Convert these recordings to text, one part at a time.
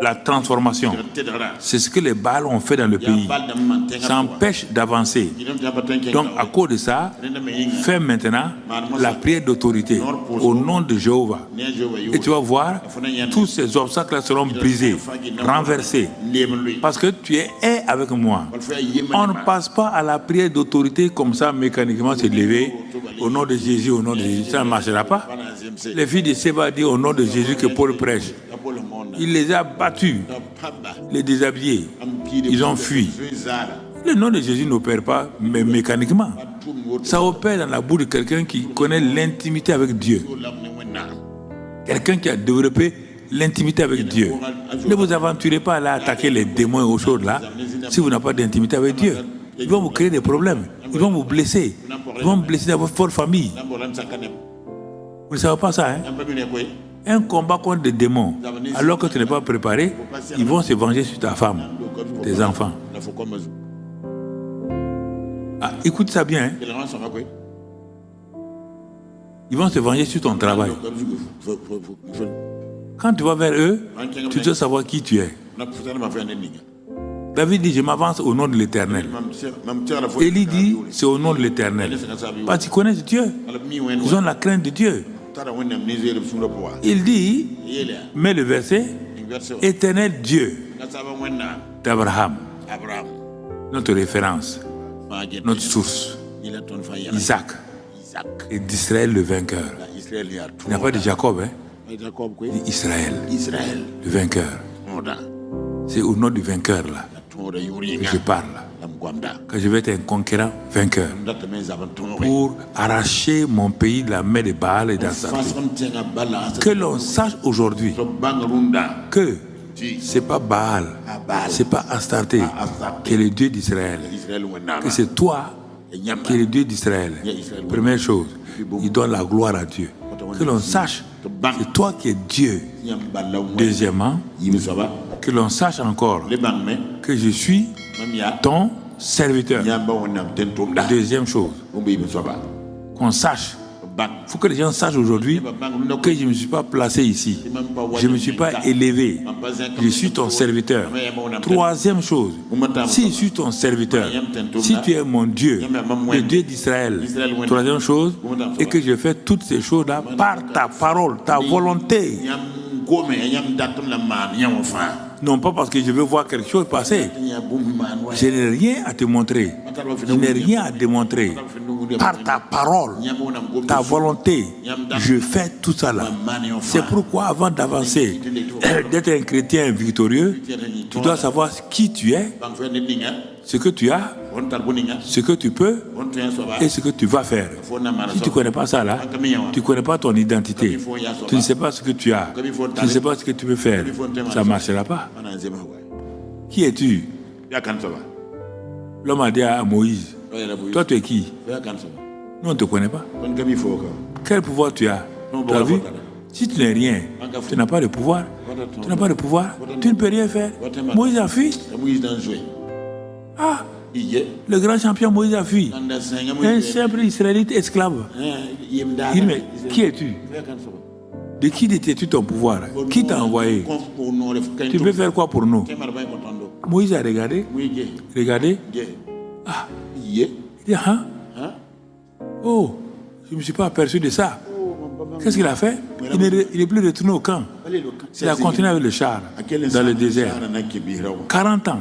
la transformation. C'est ce que les Baals ont fait dans le pays. Ça empêche d'avancer. Donc, à cause de ça, fais maintenant la prière d'autorité au nom de Jéhovah. Et tu vas voir, tous ces obstacles seront brisés, renversés. Parce que tu es avec moi. On ne passe pas à la prière d'autorité comme ça, mécaniquement se lever. Au nom de Jésus, au nom de Jésus. Ça ne marchera pas. Les filles de Séba disent au nom de Jésus que Paul prêche. Il les a battus, les déshabillés. Ils ont fui. Le nom de Jésus n'opère pas, mais mécaniquement. Ça opère dans la bouche de quelqu'un qui connaît l'intimité avec Dieu. Quelqu'un qui a développé l'intimité avec Dieu. Ne vous aventurez pas à aller attaquer les démons et autres choses là si vous n'avez pas d'intimité avec Dieu. Ils vont vous créer des problèmes. Ils vont vous blesser. Ils vont blesser dans votre famille. Vous ne savez pas ça, hein? Un combat contre des démons, alors que tu n'es pas préparé, ils vont se venger sur ta femme, tes enfants. Ah, écoute ça bien, hein? Ils vont se venger sur ton travail. Quand tu vas vers eux, tu dois savoir qui tu es. David dit, je m'avance au nom de l'Éternel. Élie dit, c'est au nom de l'Éternel. Parce qu'ils connaissent Dieu. Ils ont la crainte de Dieu. Il dit, mais le verset, Éternel Dieu d'Abraham, notre référence, notre source, Isaac et d'Israël le vainqueur. Il n'y a pas de Jacob, hein? Israël, le vainqueur. C'est au nom du vainqueur là que je parle. Que je vais être un conquérant vainqueur pour arracher mon pays de la main de Baal et d'Astarté. Que l'on sache aujourd'hui que c'est pas Baal, c'est pas Astarté qui est le Dieu d'Israël, que c'est toi qui es le Dieu d'Israël. Première chose, il donne la gloire à Dieu. Que l'on sache c'est toi qui es Dieu. Deuxièmement, que l'on sache encore que je suis ton serviteur. Deuxième chose, qu'on sache, il faut que les gens sachent aujourd'hui que je ne me suis pas placé ici. Je ne me suis pas élevé. Je suis ton serviteur. Troisième chose, si je suis ton serviteur, si tu es mon Dieu, le Dieu d'Israël, troisième chose, et que je fais toutes ces choses-là par ta parole, ta volonté. Non pas parce que je veux voir quelque chose passer. Je n'ai rien à te montrer. Je n'ai rien à démontrer. Par ta parole, ta volonté, je fais tout ça là. C'est pourquoi avant d'avancer, d'être un chrétien victorieux, tu dois savoir qui tu es, ce que tu as, ce que tu peux et ce que tu vas faire. Si tu ne connais pas ça là, tu ne connais pas ton identité. Tu ne sais pas ce que tu as. Tu ne sais pas ce que tu peux faire. Ça ne marchera pas. Qui es-tu? L'homme a dit à Moïse, toi tu es qui? Nous on ne te connaît pas. Quel pouvoir tu as? Tu as vu? Si tu n'es rien, tu n'as pas de pouvoir. Tu n'as pas de pouvoir. Tu ne peux rien faire. Moïse a fui. Ah, le grand champion Moïse a fui. Un simple Israélite esclave. Il dit, mais qui es-tu? De qui détiens-tu ton pouvoir? Qui t'a envoyé? Tu peux faire quoi pour nous? Moïse a regardé. Ah, il dit, hein? Oh, je ne me suis pas aperçu de ça. Qu'est-ce qu'il a fait? Il n'est plus retourné au camp. Il a continué avec le char dans le désert. 40 ans.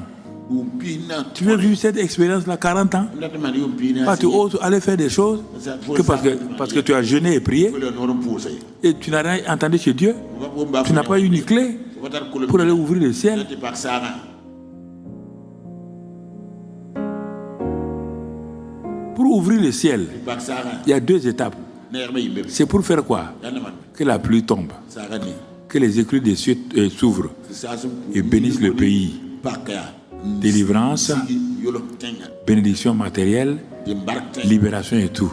Tu veux vivre cette expérience-là 40 ans? Pas tu oses aller faire des choses que parce que tu as jeûné et prié et tu n'as rien entendu chez Dieu. Tu n'as pas eu une clé pour aller ouvrir le ciel. Pour ouvrir le ciel, il y a 2 étapes. C'est pour faire quoi? Que la pluie tombe, que les écluses des cieux s'ouvrent et bénissent le pays. Délivrance, bénédiction matérielle, libération et tout.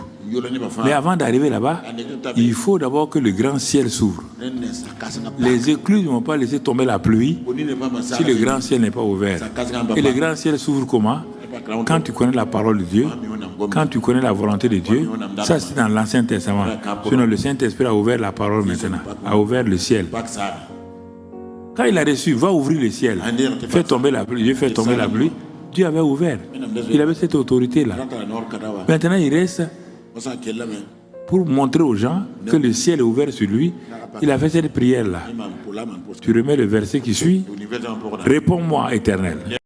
Mais avant d'arriver là-bas, il faut d'abord que le grand ciel s'ouvre. Les écluses ne vont pas laisser tomber la pluie si le grand ciel n'est pas ouvert. Et le grand ciel s'ouvre comment? Quand tu connais la parole de Dieu, quand tu connais la volonté de Dieu. Ça c'est dans l'Ancien Testament. Sinon le Saint-Esprit a ouvert la parole maintenant, a ouvert le ciel. Quand il a reçu, va ouvrir le ciel, fait tomber la pluie, Dieu fait tomber la pluie. Dieu avait ouvert. Il avait cette autorité-là. Maintenant, il reste pour montrer aux gens que le ciel est ouvert sur lui. Il a fait cette prière-là. Tu remets le verset qui suit. Réponds-moi, Éternel.